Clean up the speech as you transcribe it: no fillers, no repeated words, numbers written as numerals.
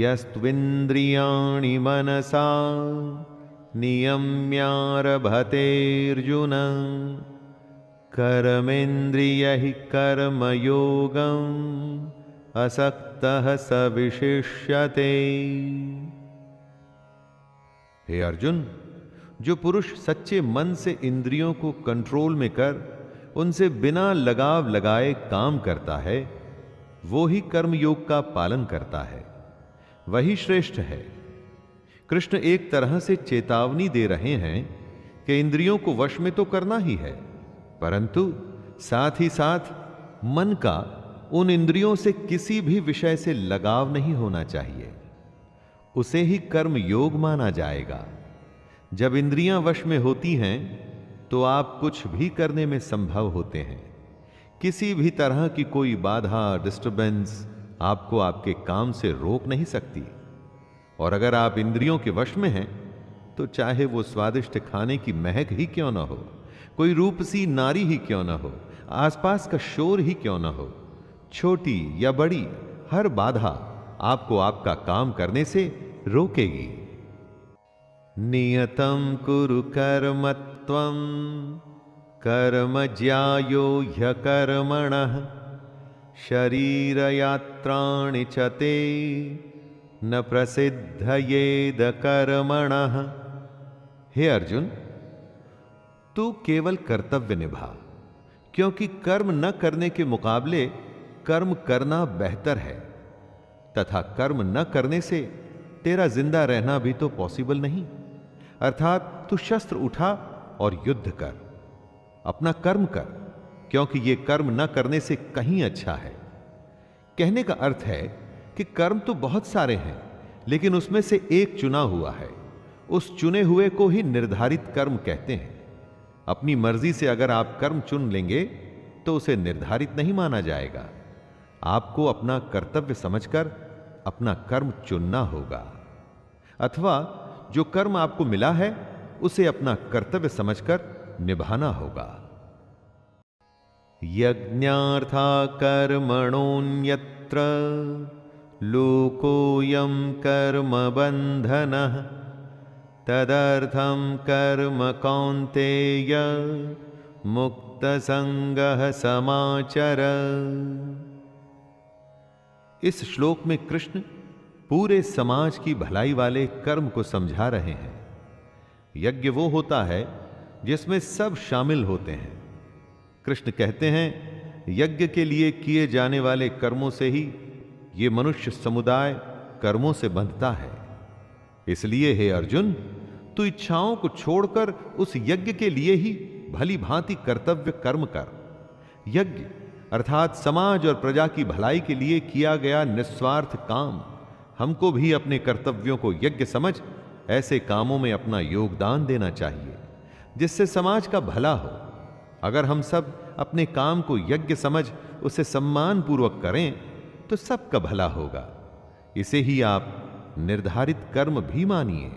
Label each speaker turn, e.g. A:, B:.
A: यस्त्विन्द्रियाणि मनसा नियम्यारभतेऽर्जुन कर्मेन्द्रियैः कर्मयोगम् असक्तः स विशिष्यते। हे अर्जुन, जो पुरुष सच्चे मन से इंद्रियों को कंट्रोल में कर उनसे बिना लगाव लगाए काम करता है, वो ही कर्मयोग का पालन करता है, वही श्रेष्ठ है। कृष्ण एक तरह से चेतावनी दे रहे हैं कि इंद्रियों को वश में तो करना ही है, परंतु साथ ही साथ मन का उन इंद्रियों से किसी भी विषय से लगाव नहीं होना चाहिए, उसे ही कर्म योग माना जाएगा। जब इंद्रियां वश में होती हैं तो आप कुछ भी करने में संभव होते हैं। किसी भी तरह की कोई बाधा, डिस्टरबेंस आपको आपके काम से रोक नहीं सकती। और अगर आप इंद्रियों के वश में हैं तो चाहे वो स्वादिष्ट खाने की महक ही क्यों ना हो, कोई रूपसी नारी ही क्यों ना हो, आसपास का शोर ही क्यों ना हो, छोटी या बड़ी हर बाधा आपको आपका काम करने से रोकेगी। नियतं कुरु कर्म त्वं कर्म ज्यायो ह्यकर्मणः शरीरयात्राणि च ते न प्रसिद्धयेद कर्मणः। हे अर्जुन, तू केवल कर्तव्य निभा, क्योंकि कर्म न करने के मुकाबले कर्म करना बेहतर है, तथा कर्म न करने से तेरा जिंदा रहना भी तो पॉसिबल नहीं। अर्थात तू शस्त्र उठा और युद्ध कर, अपना कर्म कर, क्योंकि यह कर्म न करने से कहीं अच्छा है। कहने का अर्थ है कि कर्म तो बहुत सारे हैं, लेकिन उसमें से एक चुना हुआ है, उस चुने हुए को ही निर्धारित कर्म कहते हैं। अपनी मर्जी से अगर आप कर्म चुन लेंगे तो उसे निर्धारित नहीं माना जाएगा। आपको अपना कर्तव्य समझकर अपना कर्म चुनना होगा, अथवा जो कर्म आपको मिला है उसे अपना कर्तव्य समझकर निभाना होगा। यज्ञार्था कर्मणोऽन्यत्र लोकोऽयं कर्म बन्धनः तदर्थं कर्म कौन्तेय मुक्तसंगः समाचर। इस श्लोक में कृष्ण पूरे समाज की भलाई वाले कर्म को समझा रहे हैं। यज्ञ वो होता है जिसमें सब शामिल होते हैं। कृष्ण कहते हैं, यज्ञ के लिए किए जाने वाले कर्मों से ही ये मनुष्य समुदाय कर्मों से बंधता है। इसलिए हे अर्जुन, तू इच्छाओं को छोड़कर उस यज्ञ के लिए ही भली भांति कर्तव्य कर्म कर। यज्ञ अर्थात समाज और प्रजा की भलाई के लिए किया गया निस्वार्थ काम। हमको भी अपने कर्तव्यों को यज्ञ समझ ऐसे कामों में अपना योगदान देना चाहिए जिससे समाज का भला हो। अगर हम सब अपने काम को यज्ञ समझ उसे सम्मान पूर्वक करें तो सबका भला होगा। इसे ही आप निर्धारित कर्म भी मानिए।